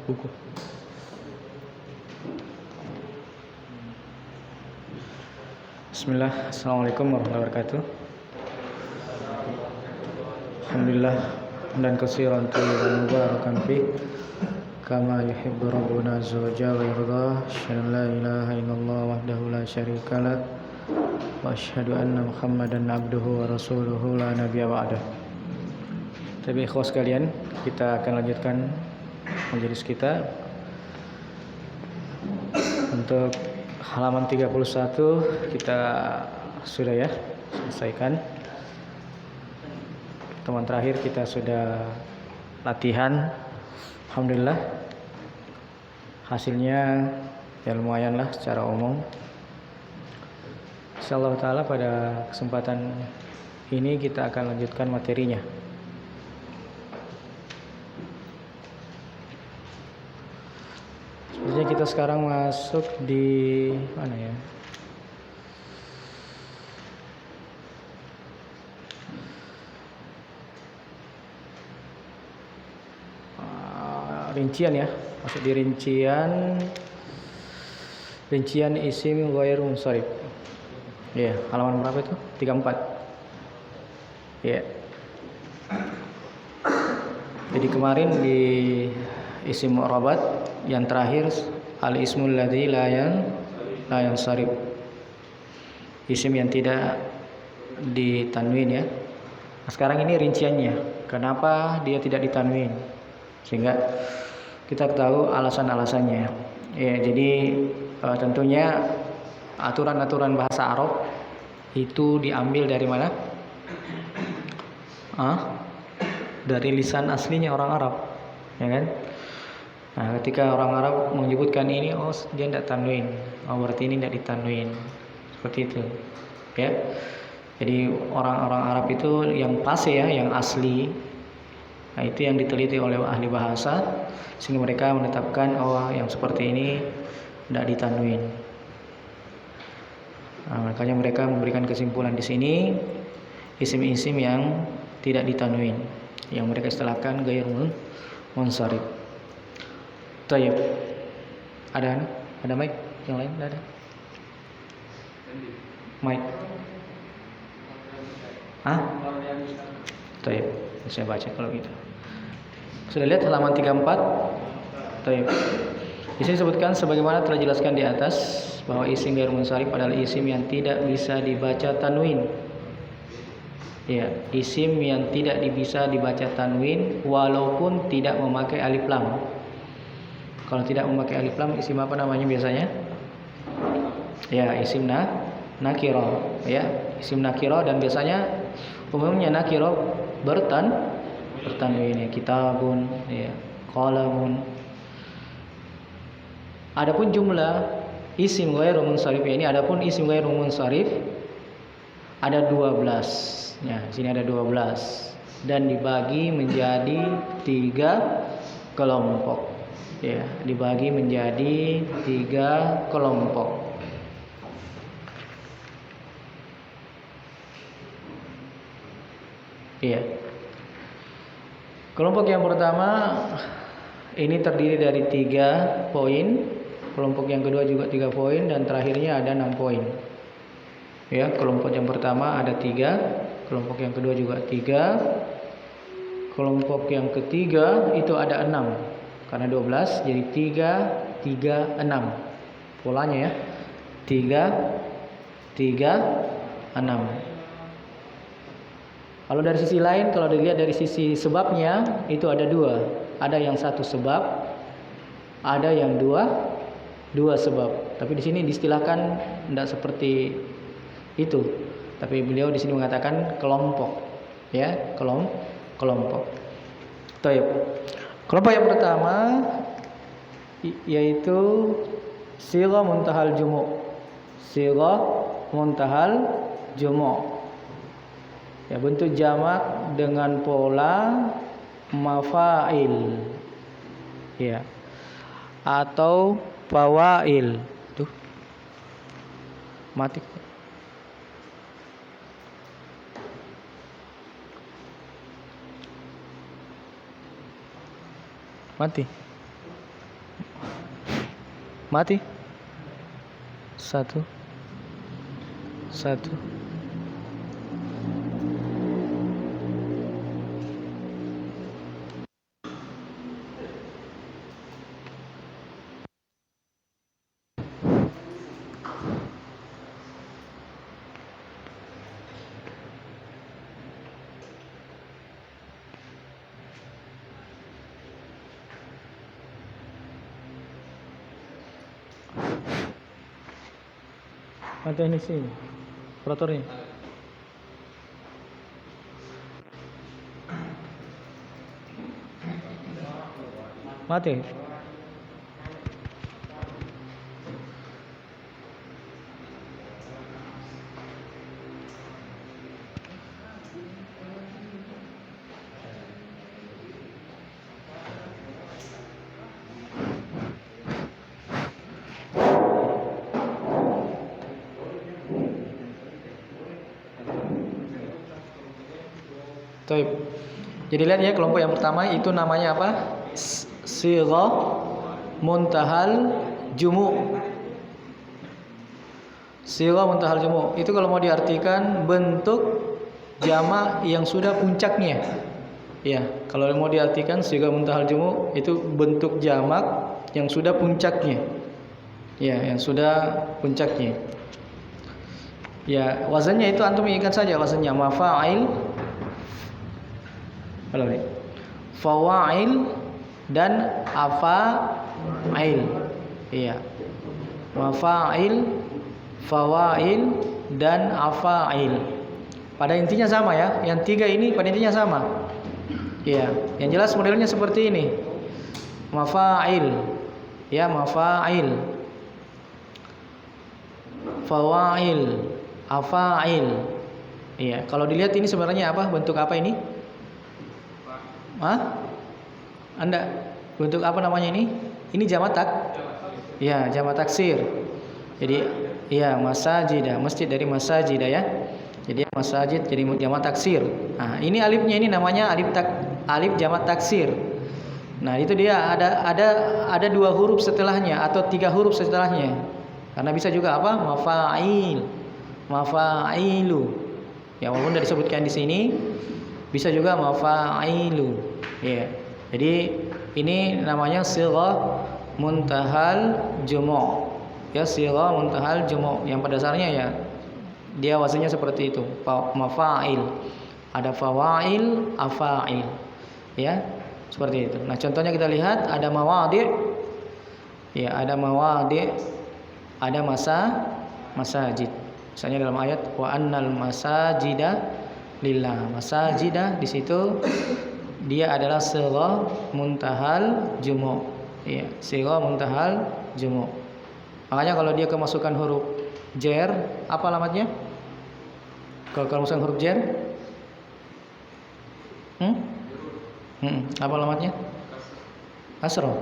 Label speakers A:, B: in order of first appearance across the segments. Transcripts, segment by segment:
A: buku. Bismillah, assalamualaikum warahmatullahi wabarakatuh. Alhamdulillah dan katsiran thayyiban mubarakan fi kama yuhibbu rabbuna azza wa jalla wa yarda. Asyhadu an la ilaha illallah wahdahu la syarikalah wa asyhadu anna Muhammadan abduhu wa rasuluhu la nabiyya ba'dah. Tapi ikhwas sekalian, kita akan lanjutkan majelis kita untuk halaman 31 kita sudah ya selesaikan. Pertemuan terakhir kita sudah latihan. Alhamdulillah hasilnya ya lumayan lah secara umum. Insyaallah taala pada kesempatan ini kita akan lanjutkan materinya. Sepertinya kita sekarang masuk di mana ya? Rincian ya, masuk di rincian isim ghair munsharif. Ya, halaman berapa itu? 34. Ya. Jadi kemarin di isim mu'rabat yang terakhir al ismul ladzi la yansharif. Isim yang tidak ditanwin ya. Nah, sekarang ini rinciannya. Kenapa dia tidak ditanwin? Sehingga kita tahu alasan-alasannya. Ya, jadi tentunya aturan-aturan bahasa Arab itu diambil dari mana? Dari lisan aslinya orang Arab, ya kan? Nah, ketika orang Arab menyebutkan ini, oh dia tidak tanwin, oh berarti ini tidak ditanwin, seperti itu, ya. Jadi orang-orang Arab itu yang pas ya, yang asli. Nah, itu yang diteliti oleh ahli bahasa sehingga mereka menetapkan oh yang seperti ini tidak ditanwin. Nah, makanya mereka memberikan kesimpulan di sini isim-isim yang tidak ditanwin, yang mereka istilahkan ghair munsharif. Tayyib. Ada mic yang lain? Ada mic? Tayyib. Saya baca kalau gitu. Sudah lihat halaman 34? Tayyib. Di sini disebutkan sebagaimana telah dijelaskan di atas bahwa isim ghair munsharif adalah isim yang tidak bisa dibaca tanwin. Ya, isim yang tidak bisa dibaca tanwin walaupun tidak memakai alif lam. Kalau tidak memakai alif lam, isim apa namanya biasanya? Ya, isim nakira. Ya, isim nakira dan biasanya umumnya nakira bertanwin ya, kitabun ya, qalamun. Adapun jumlah isim ghairu munsharif ini, adapun isim ghairu munsharif ada 12. Ya, di sini ada 12 dan dibagi menjadi 3 kelompok. Ya, dibagi menjadi 3 kelompok. Iya. Kelompok yang pertama ini terdiri dari 3 poin. Kelompok yang kedua juga 3 poin dan terakhirnya ada 6 poin. Ya, kelompok yang pertama ada 3, kelompok yang kedua juga 3, kelompok yang ketiga itu ada 6. Karena 12 jadi 3, 3, 6. Polanya ya. 3, 3, 6. Kalau dari sisi lain, kalau dilihat dari sisi sebabnya itu ada 2. Ada yang 1 sebab, ada yang 2 sebab. Tapi di sini distilahkan tidak seperti itu. Tapi beliau di sini mengatakan kelompok, ya, kelompok. Taib. Kelompok yang pertama yaitu sighah muntahal jumu'. Sighah muntahal jumu'. Ya, bentuk jamak dengan pola mafail. Ya. Atau fawail. Tuh. Mati. Mati. Mati. Satu. Satu. Teknisi operatornya. Mati. Taib. Jadi lihat ya, kelompok yang pertama itu namanya apa? Sighah muntahal jumu'. Sighah muntahal jumu'. Itu kalau mau diartikan bentuk jamak yang sudah puncaknya. Ya, kalau mau diartikan sighah muntahal jumu' itu bentuk jamak yang sudah puncaknya. Ya, yang sudah puncaknya. Ya, wazannya itu antum ingat saja wazannya mafa'il, fawail dan afa'il. Iya. Mafa'il, fawail dan afa'il. Pada intinya sama ya. Yang tiga ini pada intinya sama. Iya. Yang jelas modelnya seperti ini. Mafa'il. Ya, mafa'il. Fawail, afa'il. Iya. Kalau dilihat ini sebenarnya apa? Bentuk apa ini? Anda bentuk apa namanya ini? Ini jamak ya, jamak taksir. Jadi ya masajidah, masjid dari masajidah ya. Jadi masajid jadi jamak taksir. Nah, ini alifnya ini namanya alif jamak taksir. Nah, itu dia ada dua huruf setelahnya atau tiga huruf setelahnya. Karena bisa juga apa? Mafa'il, mafailu. Ya, walaupun sudah disebutkan di sini, bisa juga mafailu. Ya. Jadi ini namanya sighah muntahal jumu'. Ya, sighah muntahal jumu'. Yang pada dasarnya ya dia wazannya seperti itu. Mafail. Ada fawail, afail. Ya, seperti itu. Nah, contohnya kita lihat ada mawadi'. Ya, ada mawadi', ada masajid. Misalnya dalam ayat wa annal masajida lillah. Masajidah di situ dia adalah sighah muntahal jumu'. Iya, sighah muntahal jumu'. Makanya kalau dia kemasukan huruf jar, apa alamatnya? Kalau kemasukan huruf jar? Apa alamatnya? Kasrah.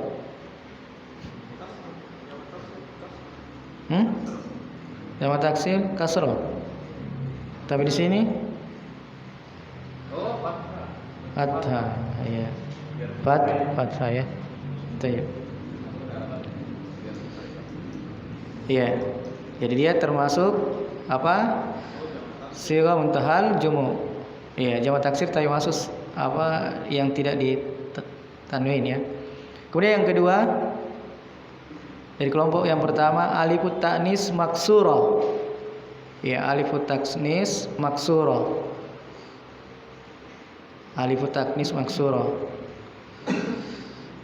A: Jamak taksir kasrah. Tapi di sini fathah, ya. Fathah ya. Baik. Iya. Jadi dia termasuk apa? Sighah muntahal jumu'. Iya, jamak taksir tapi masuk apa yang tidak ditanwin ya. Kemudian yang kedua dari kelompok yang pertama alifut ta'nis maksurah. Ya, alifut ta'nis maksurah. Alifut ta'nis maksurah.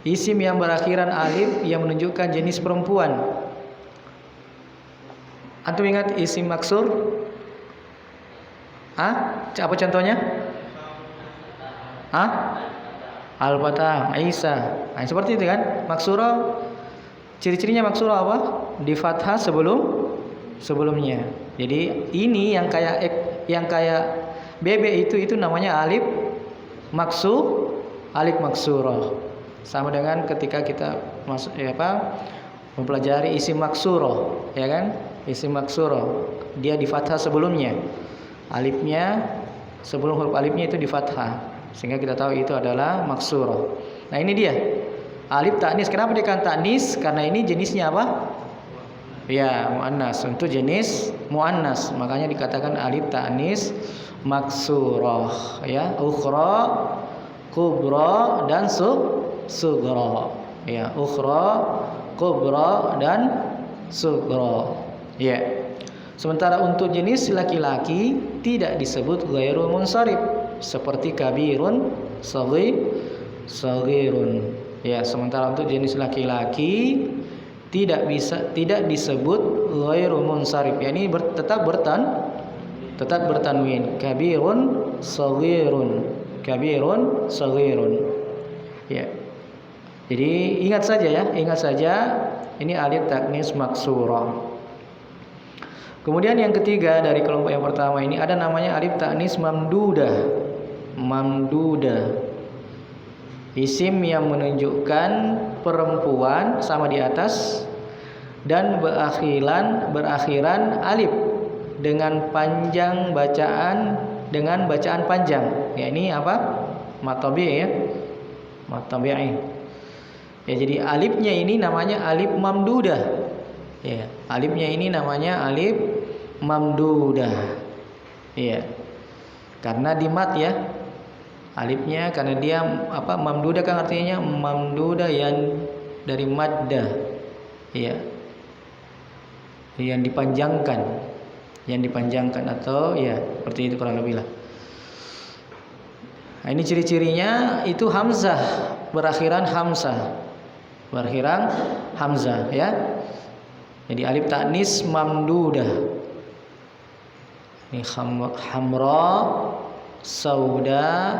A: Isim yang berakhiran alif yang menunjukkan jenis perempuan. Antum ingat isim maksur? Apa contohnya? Al-Fatah, Aisyah. Nah, seperti itu kan? Maksurah. Ciri-cirinya maksurah apa? Di fathah sebelumnya. Jadi ini yang kayak bebek itu namanya alif maksurah. Sama dengan ketika kita mempelajari isim maksurah, ya kan? Isim maksurah dia di fathah sebelumnya. Alifnya sebelum huruf alifnya itu di fathah, sehingga kita tahu itu adalah maksurah. Nah, ini dia. Alif ta'nis. Kenapa dikatakan ta'nis? Karena ini jenisnya apa? Ya, muannas. Untuk jenis muannas, makanya dikatakan alif ta'nis maksurah. Ya, ukhra, kubra dan sughra. Ya, ukhra, kubra dan sughra. Ya. Sementara untuk jenis laki-laki tidak disebut ghairul munsharif seperti kabirun, saghirun. Ya, sementara untuk jenis laki-laki tidak disebut ghairul munsharif. Ya, ini tetap bertanwin. Kabirun, saghirun. Kabirun, saghirun. Ya. Jadi ingat saja ini alif ta'nis maksurah. Kemudian yang ketiga dari kelompok yang pertama ini ada namanya alif ta'nis mamdudah. Mamdudah. Isim yang menunjukkan perempuan sama di atas dan berakhiran alif dengan bacaan panjang. Ya, ini apa? Matabi' ya. Matabi'i. Ya, jadi alifnya ini namanya alif mamdudah. Ya, alifnya ini namanya alif mamdudah. Iya. Karena di mat ya. Alifnya karena dia apa? Mamdudah kan artinya mamdudah yang dari maddah. Iya. Yang dipanjangkan atau ya seperti itu kurang lebih lah. Nah, ini ciri-cirinya itu hamzah, berakhiran hamzah ya. Jadi alif ta'nis mamdudah. Ini hamra, sauda,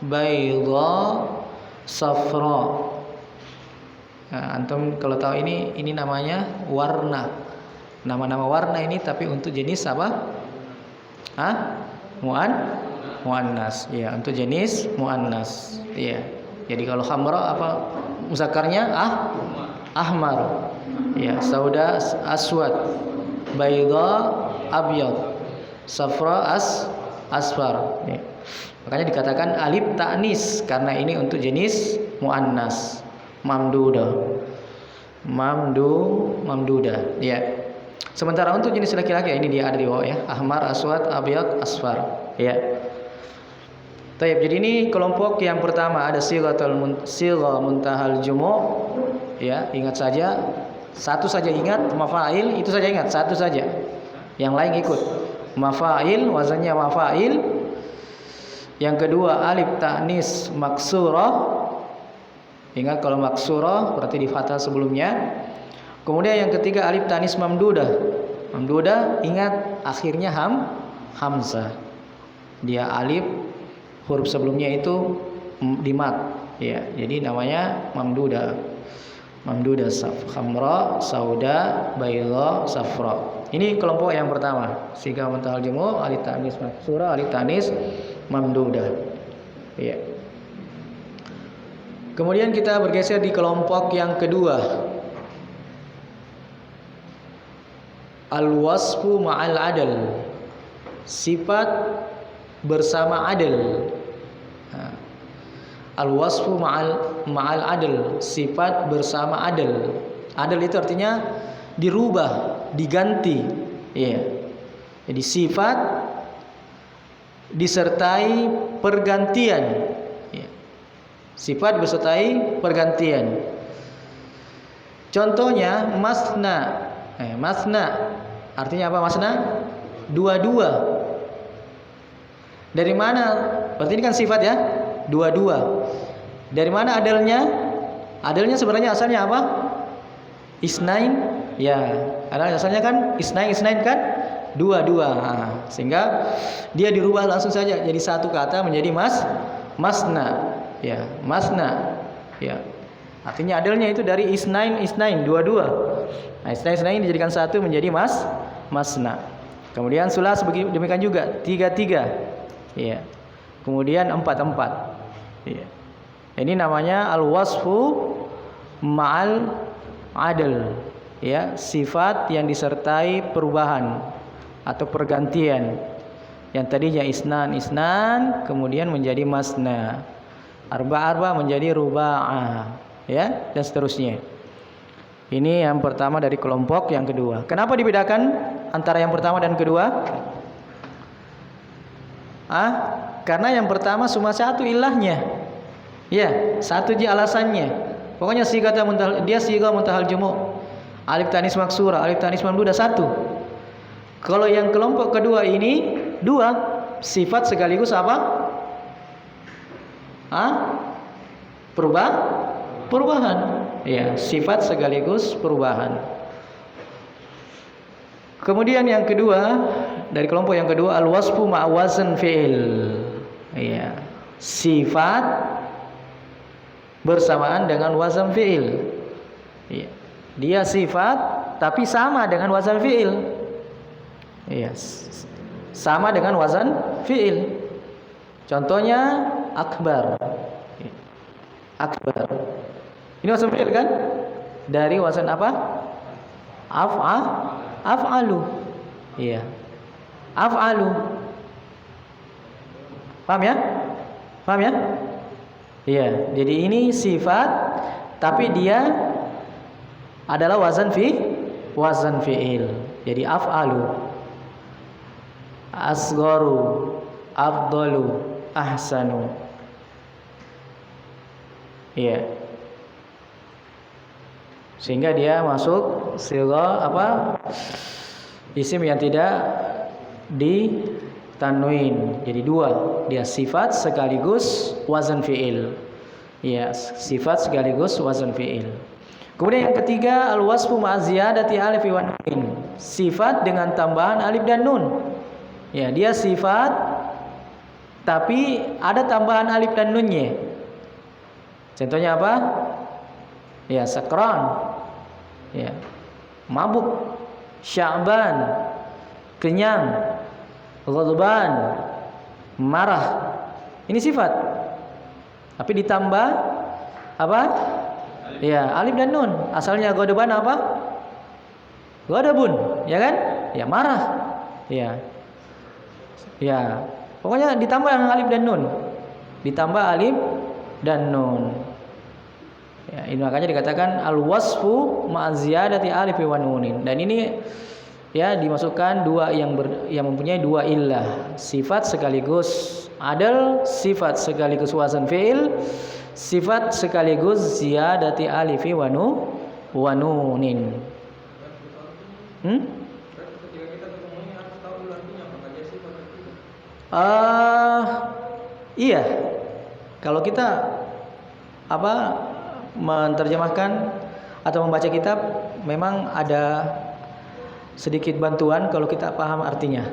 A: baydha, safra. Nah, antum kalau tahu ini namanya warna. Nama-nama warna ini tapi untuk jenis apa? Muannas. Ya, untuk jenis muannas. Ya. Jadi kalau hamra apa muzakkarnya? Ahmar. Ya, sauda aswad, baydha abyad, safra asfar. Ya. Makanya dikatakan alif ta'nis karena ini untuk jenis muannas. Mamdudah. Ya. Sementara untuk jenis laki-laki ini dia ada di bawah ya. Ahmar, aswad, abyad, asfar. Ya. Taib. Jadi ini kelompok yang pertama ada sigha muntahal jumu'. Ya, ingat saja satu saja ingat mafa'il, itu saja ingat satu saja. Yang lain ikut. Mafa'il, wazannya mafa'il. Yang kedua alif ta'nis maksurah. Ingat kalau maksurah berarti di fathah sebelumnya. Kemudian yang ketiga alif ta'nis mamdudah. Mamdudah ingat akhirnya hamzah. Dia alif huruf sebelumnya itu di mat. Ya, jadi namanya mamdudah. Mamdudah hamra, sauda, baydha, safra. Ini kelompok yang pertama. Sigha muntahal jumu', alif ta'nis maksura, alif ta'nis mamdudah. Ya. Kemudian kita bergeser di kelompok yang kedua. Al-wasfu ma'al adal. Sifat bersama adil. Al-wasfu ma'al adil, sifat bersama adil. Adil itu artinya dirubah, diganti. Ya. Jadi sifat disertai pergantian. Ya. Sifat disertai pergantian. Contohnya masna. Masna artinya apa masna? Dua-dua. Dari mana? Berarti ini kan sifat ya? Dua-dua. Dari mana adalnya? Adalnya sebenarnya asalnya apa? Isnain. Ya, asalnya kan isnain kan? Dua-dua. Nah, sehingga dia dirubah langsung saja jadi satu kata menjadi masna. Ya, masna. Ya. Artinya adalnya itu dari isnain, dua-dua. Nah, isnain dijadikan satu menjadi masna. Kemudian sulas demikian juga, tiga. Ya. Kemudian 4. Ya. Ini namanya al-wasfu ma'al adl. Ya, sifat yang disertai perubahan atau pergantian. Yang tadinya isnan kemudian menjadi masna. Arba menjadi ruba'ah. ya, dan seterusnya. Ini yang pertama dari kelompok yang kedua. Kenapa dibedakan antara yang pertama dan kedua? Karena yang pertama cuma satu ilahnya. Ya, satu je alasannya. Pokoknya dia siga muntahal jumu. Alif tanis maksura, alif tanis mamduda satu. Kalau yang kelompok kedua ini dua, sifat sekaligus apa? Perubahan. Ya, sifat sekaligus perubahan. Kemudian yang kedua, dari kelompok yang kedua al-wasfu ma'wazan fi'il. Ya, sifat bersamaan dengan wazan fi'il. Ya. Dia sifat tapi sama dengan wazan fi'il. Ya, sama dengan wazan fi'il. Contohnya akbar. Akbar. Ini wazan fi'il kan? Dari wazan apa? Af'alu. Iya. Af'alu. Paham ya? Paham ya? Iya. Jadi ini sifat tapi dia adalah wazan fi'il. Jadi af'alu. Asgharu, afdalu, ahsanu. Iya. Sehingga dia masuk sigha isim yang tidak ditanwin. Jadi dua, dia sifat sekaligus wazan fi'il. Ya, sifat sekaligus wazan fi'il. Kemudian yang ketiga al-wasfu ma'ziyadati alif wa nun. Sifat dengan tambahan alif dan nun. Ya, dia sifat tapi ada tambahan alif dan nunnya. Contohnya apa? Ya, sakran. Ya. Mabuk. Sya'ban. Kenyang. Ghadban. Marah. Ini sifat. Tapi ditambah apa? Ya, alif dan nun. Asalnya ghadban apa? Ghadabun, ya kan? Ya, marah. Ya. Ya. Pokoknya ditambah dengan alif dan nun. Ditambah alif dan nun. Ya, ini makanya dikatakan al-wasfu ma'ziyadati alif wa nunin. Dan ini ya dimasukkan dua yang mempunyai dua illah, sifat sekaligus adal, sifat sekaligus wazan fi'il, sifat sekaligus ziyadati alif wa nunin. Iya. Kalau kita menerjemahkan atau membaca kitab memang ada sedikit bantuan kalau kita paham artinya.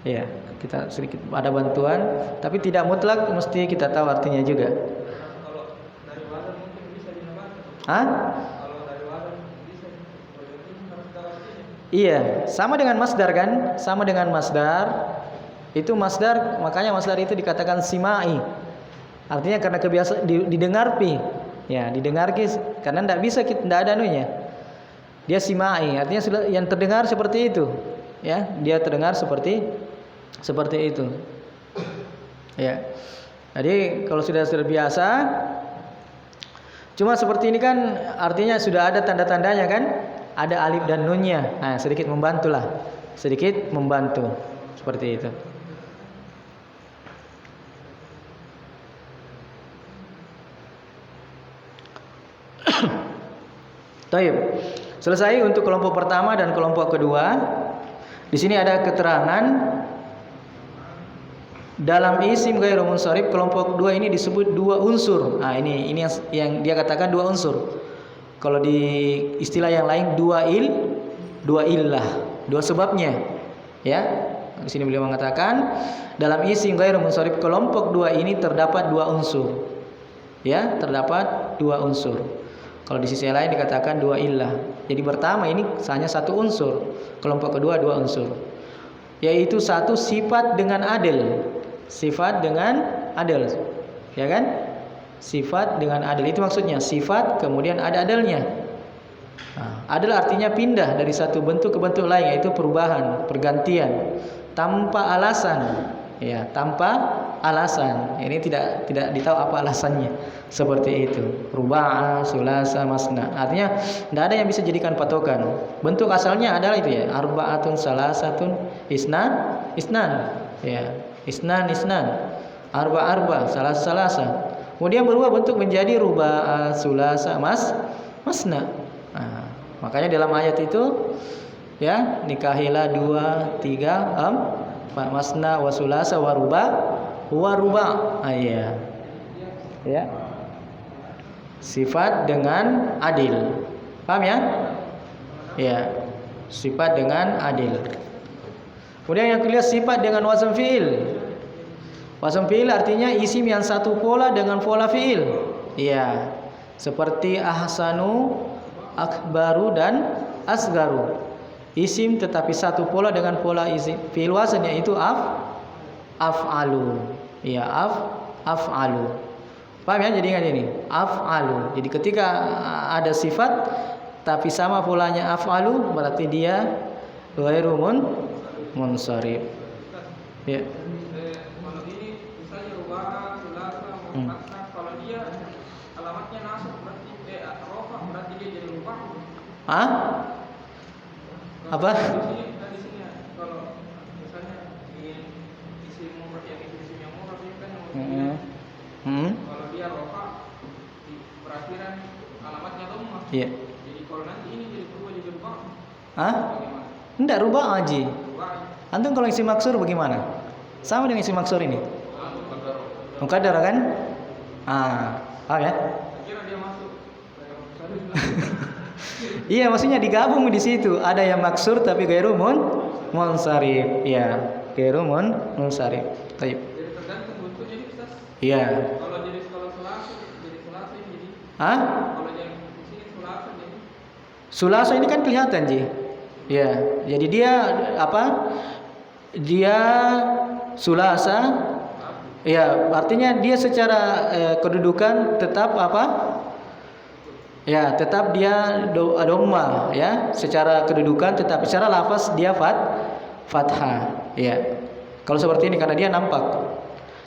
A: Ya, kita sedikit ada bantuan, tapi tidak mutlak mesti kita tahu artinya juga. Kalau dari wazan mungkin bisa dinamakan. Kalau dari wazan bisa harus tahu artinya. Iya, sama dengan masdar kan? Sama dengan masdar. Itu masdar, makanya masdar itu dikatakan simai. Artinya karena kebiasaan didengar ya, didengar karena tidak ada anunya. Dia simai, artinya sudah yang terdengar seperti itu. Ya, dia terdengar seperti itu. Ya. Jadi kalau sudah terbiasa, cuma seperti ini kan artinya sudah ada tanda-tandanya kan? Ada alif dan nunnya. Nah, sedikit membantu seperti itu. Taib. Selesai untuk kelompok pertama dan kelompok kedua. Di sini ada keterangan dalam isim ghairu munsharif kelompok dua ini disebut dua unsur. Nah, ini yang dia katakan dua unsur. Kalau di istilah yang lain dua illah, dua sebabnya. Ya. Di sini beliau mengatakan dalam isim ghairu munsharif kelompok dua ini terdapat dua unsur. Ya, terdapat dua unsur. Kalau di sisi lain dikatakan dua illah. Jadi pertama ini hanya satu unsur. Kelompok kedua dua unsur. Yaitu satu sifat dengan adil. Sifat dengan adil. Ya kan? Sifat dengan adil. Itu maksudnya sifat kemudian ada adilnya. Adil artinya pindah dari satu bentuk ke bentuk lain, yaitu perubahan, pergantian tanpa alasan. Ya, tanpa alasan. Ini tidak ditahu apa alasannya. Seperti itu. Ruba', sulasa, masna. Artinya tidak ada yang bisa jadikan patokan. Bentuk asalnya adalah itu ya. Arba'atun, salasatun, isnan, ya. Isnan. Arba, salasa. Kemudian berubah bentuk menjadi ruba', sulasa, masna. Nah, makanya dalam ayat itu ya, nikahilah 2, 3, 4, masna wa sulasa wa ruba'. Iya. Ya. Sifat dengan adil. Paham ya? Ya. Sifat dengan adil. Kemudian yang kedua sifat dengan wazn fi'il. Wazn fi'il artinya isim yang satu pola dengan pola fi'il. Iya. Seperti ahsanu, akbaru dan asgaru. Isim tetapi satu pola dengan pola isim fi'il wazn yaitu af'alu. Iya, af'alu. Paham ya? Jadi ingat ini, af'alu. Jadi ketika ada sifat tapi sama polanya af'alu, berarti dia ghairu munsharif. Ya.
B: Kalau ini misalnya ruba'a, sulasa, masna, kalau dia alamatnya nasab berarti rofa berarti dia jadi rubah.
A: Hah? Apa?
B: Di sini kalau misalnya ingin isim mufrad yang mufrad ini kan kalau dia rofa di perakhiran alamatnya dhammah. Iya. Jadi kalau nanti ini jadi berubah jadi rubah.
A: Hah? Bagaimana? Enggak, rubah aja. Antum kalau isim maksur bagaimana? Sama dengan isim maksur ini. Muqaddar kan? Paham ya?
B: Kira dia masuk.
A: Iya, maksudnya digabung di situ. Ada yang maksur tapi ghairu munsharif. Iya, ghairu munsharif. Baik.
B: Jadi tergantung bentuknya ini Ustaz.
A: Iya.
B: Kalau sulasa ini jadi.
A: Hah?
B: Kalau yang di sini sulasa jadi.
A: Sulasa ini kan kelihatan, Ji. Ya, jadi dia apa? Dia sulasa. Ya, artinya dia secara kedudukan tetap apa? Ya, tetap dia dhamma ya, secara kedudukan tetapi secara lafaz dia fathah. Ya. Kalau seperti ini karena dia nampak.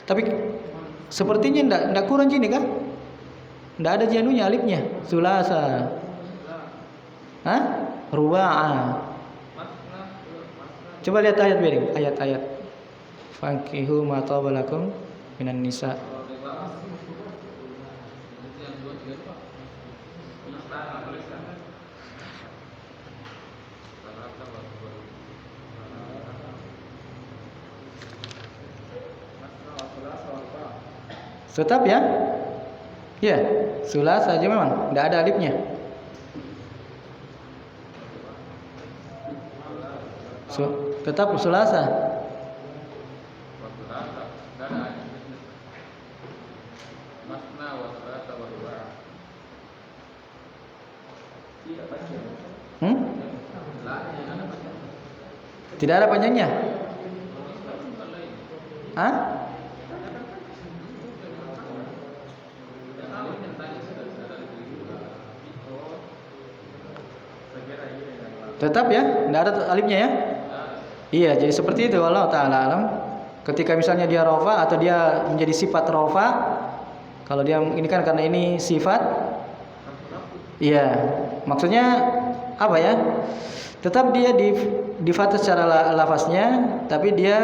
A: Tapi sepertinya enggak kurang gini kan? Enggak ada janunya alifnya. Sulasa. Hah? Ruba'a. Coba lihat ayat. Fankihu ma taba lakum minan nisa. Tetap ya? Ya, sulas saja memang, tidak ada alifnya. Tetap sulasa. Tidak ada panjangnya. Hah? Tetap ya, tidak ada alifnya ya. Iya, jadi seperti itu. Allah Ta'ala alam. Ketika misalnya dia rofa atau dia menjadi sifat rofa, kalau dia ini kan karena ini sifat, iya, maksudnya apa ya? Tetap dia di fathah secara lafaznya, tapi dia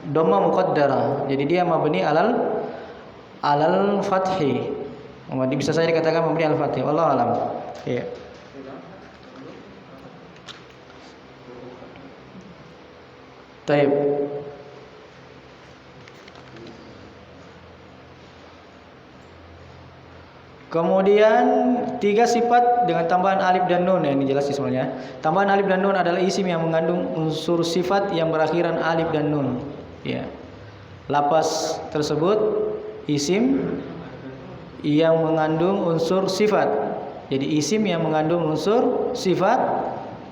A: dhamma muqaddara. Jadi dia mabni alal fathi. Bisa saya dikatakan mabni al fathi. Wallahu alam. Iya. Taib. Kemudian 3 sifat dengan tambahan alif dan nun. Ini jelas sebenarnya. Tambahan alif dan nun adalah isim yang mengandung unsur sifat yang berakhiran alif dan nun. Ya. Lapas tersebut isim yang mengandung unsur sifat. Jadi isim yang mengandung unsur sifat,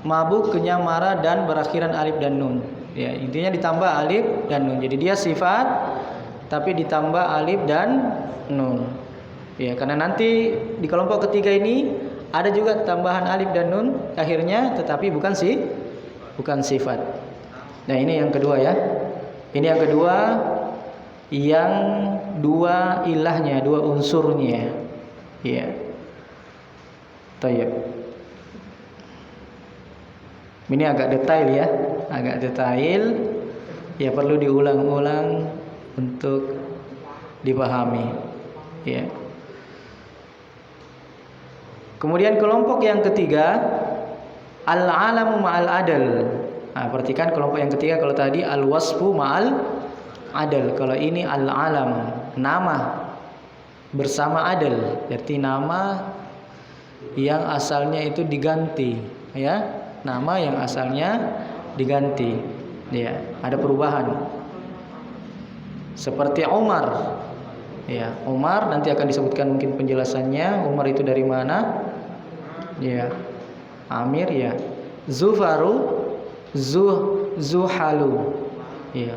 A: mabuk, kenyang, marah dan berakhiran alif dan nun. Ya, intinya ditambah alif dan nun. Jadi dia sifat tapi ditambah alif dan nun. Ya, karena nanti di kelompok ketiga ini ada juga tambahan alif dan nun akhirnya, tetapi bukan sifat. Nah, ini yang kedua ya. Ini yang kedua, yang dua ilahnya, dua unsurnya. Ya. Tayyib. Ini agak detail ya, agak detail. Ya perlu diulang-ulang untuk dipahami. Ya. Kemudian kelompok yang ketiga, al-alamu ma'al adal. Nah, perhatikan kelompok yang ketiga, kalau tadi al-wasfu ma'al adal, kalau ini al-alam, nama bersama adal. Jadi nama yang asalnya itu diganti, ya. Nama yang asalnya diganti. Ya, ada perubahan. Seperti Umar. Ya, Umar nanti akan disebutkan mungkin penjelasannya. Umar itu dari mana? Ya. Amir ya. Zufaru, Zuhalu. Ya.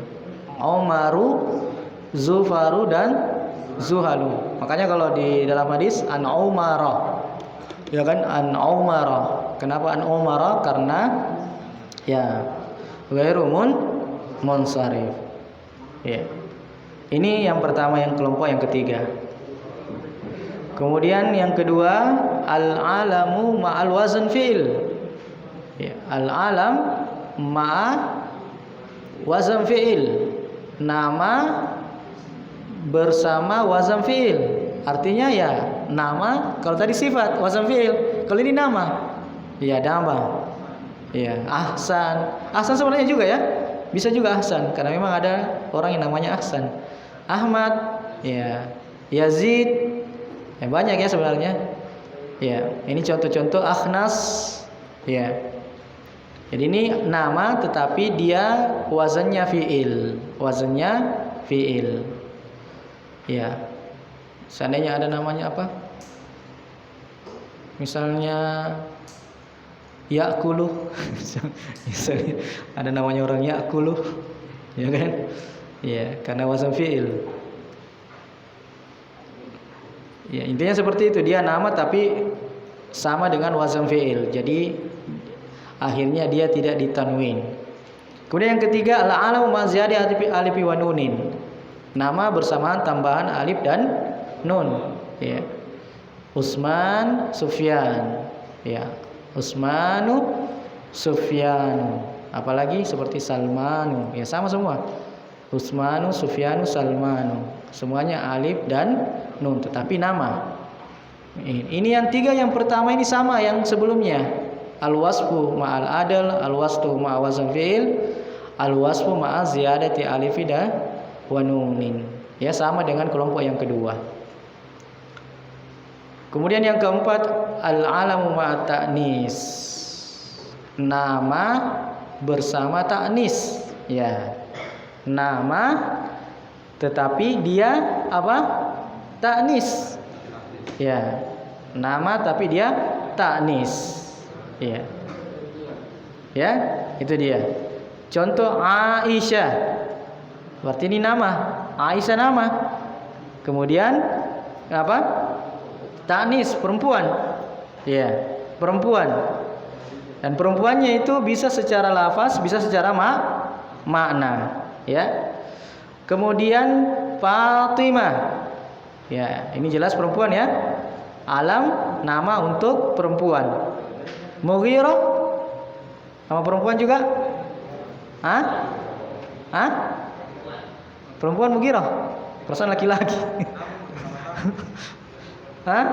A: Umaru, Zufaru dan Zuhalu. Makanya kalau di dalam hadis an Umara. Ya kan, an Umara. Kenapa an Umara? Karena ya ghairu munsharif. Ya. Ini yang pertama, yang kelompok yang ketiga. Kemudian yang kedua, al-alamu ma'al wazn fi'il. Ya, al-alam ma'a wazn fi'il. Nama bersama wazn fi'il. Artinya ya nama, kalau tadi sifat wazn fi'il, kalau ini nama. Ya nama. Ya, Ahsan. Ahsan sebenarnya juga ya. Bisa juga Ahsan karena memang ada orang yang namanya Ahsan. Ahmad, ya. Yazid. Ya, banyak ya sebenarnya. Ya, ini contoh-contoh. Akhnas. Ya. Jadi ini nama tetapi dia wazannya fi'il. Wazannya fi'il. Ya. Seandainya ada namanya apa? Misalnya Ya'kulu. Misalnya ada namanya orang Ya'kulu. Ya kan? Ya, karena wazan fi'il. Ya, intinya seperti itu, dia nama tapi sama dengan wazan fi'il. Jadi akhirnya dia tidak ditanwin. Kemudian yang ketiga, al-alam ma ziyada alif wa nunin. Nama bersamaan tambahan alif dan nun. Ya. Utsman, Sufyan. Ya. Utsmanu, Sufyan. Apalagi seperti Salmanu. Ya, sama semua. Utsmanu, Sufyanu, Salmanu. Semuanya alif dan nun, tetapi nama. Ini yang tiga, yang pertama ini sama yang sebelumnya. Al-wasfu ma'al adal, al-wasfu ma'a wazn fi'il, al-wasfu ma'a ziyadati alifi wa nunin. Ya, sama dengan kelompok yang kedua. Kemudian yang keempat, al-alamu ma'a ta'nis. Nama bersama ta'nis. Ya. Nama tetapi dia apa? Ta'nis. Ya. Nama tapi dia ta'nis. Ya. Ya, itu dia. Contoh Aisyah. Berarti ini nama. Aisyah nama. Kemudian apa? Ta'nis, perempuan. Ya, perempuan. Dan perempuannya itu bisa secara lafaz, bisa secara makna, ya. Kemudian Fatimah. Ya, ini jelas perempuan ya. Alam nama untuk perempuan. Mughirah nama perempuan juga? Hah? Hah? Perempuan Mughirah? Perasaan laki-laki. Hah?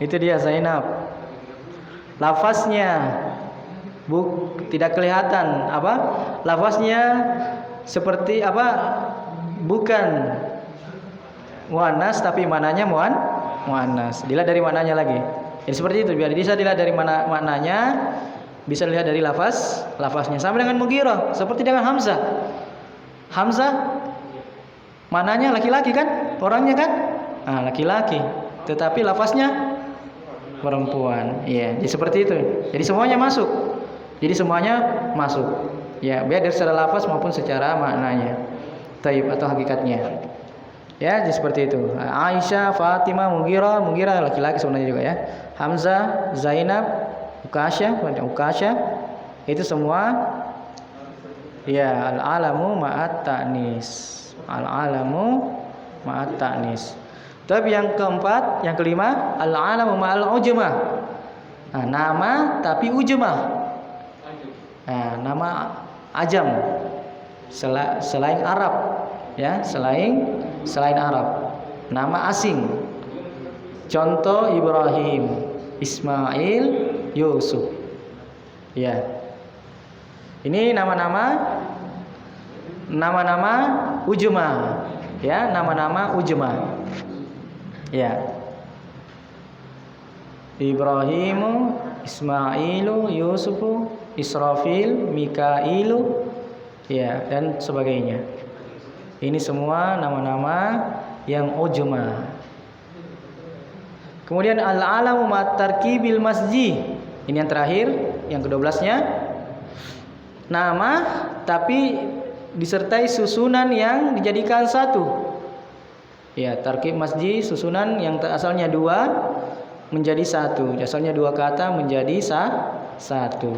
A: Itu dia Zainab. Lafaznya tidak kelihatan apa? Lafaznya seperti apa? Bukan muannas tapi mananya muannas. Dilihat dari mananya lagi. Jadi seperti itu, biar bisa dilihat dari mana maknanya, bisa dilihat dari lafaznya. Sama dengan Mughirah, seperti dengan Hamzah. Hamzah mananya laki-laki kan? Orangnya kan? Laki-laki. Tetapi lafaznya perempuan. Iya, jadi seperti itu. Jadi semuanya masuk. Ya, baik dari secara lafaz maupun secara maknanya. Taib atau hakikatnya. Ya, jadi seperti itu. Aisyah, Fatimah, Mughirah laki-laki sebenarnya juga ya. Hamzah, Zainab, Ukasha, Itu semua ya al-alamu ma'at ta'nis. Al-alamu ma'at ta'nis. Tapi yang keempat, yang kelima, al-alamu ma'al ujmah. Nah, nama tapi ujmah. Nah, nama ajam selain Arab, ya, selain Arab. Nama asing. Contoh Ibrahim, Ismail, Yusuf. Ya. Ini nama-nama ujmah, ya, nama-nama ujmah. Ya. Ibrahimu, Ismailu, Yusufu, Israfil, Mikailu, ya, dan sebagainya. Ini semua nama-nama yang ujmah. Kemudian al-alamu ma'at tarkibil masjid. Ini yang terakhir, yang ke-12-nya. Nama tapi disertai susunan yang dijadikan satu. Ya, tarkib masjid, susunan yang asalnya dua menjadi satu. Asalnya dua kata menjadi satu.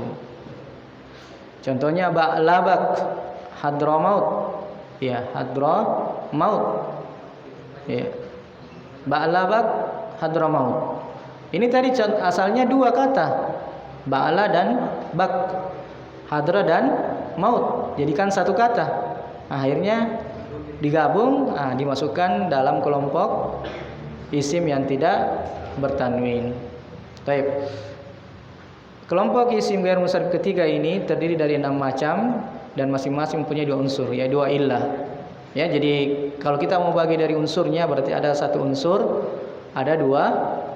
A: Contohnya Ba'labak, Hadramaut. Ya, Hadramaut. Ya. Ba'labak, Hadramaut. Ini tadi asalnya dua kata. Ba'la dan bak. Hadra dan maut. Jadikan satu kata. Akhirnya digabung, dimasukkan dalam kelompok isim yang tidak bertanwin. Baik. Kelompok isim ghair munsharif ketiga ini terdiri dari 6 macam dan masing-masing mempunyai 2 unsur, ya, 2 illah. Ya, jadi kalau kita mau bagi dari unsurnya berarti ada 1 unsur, ada 2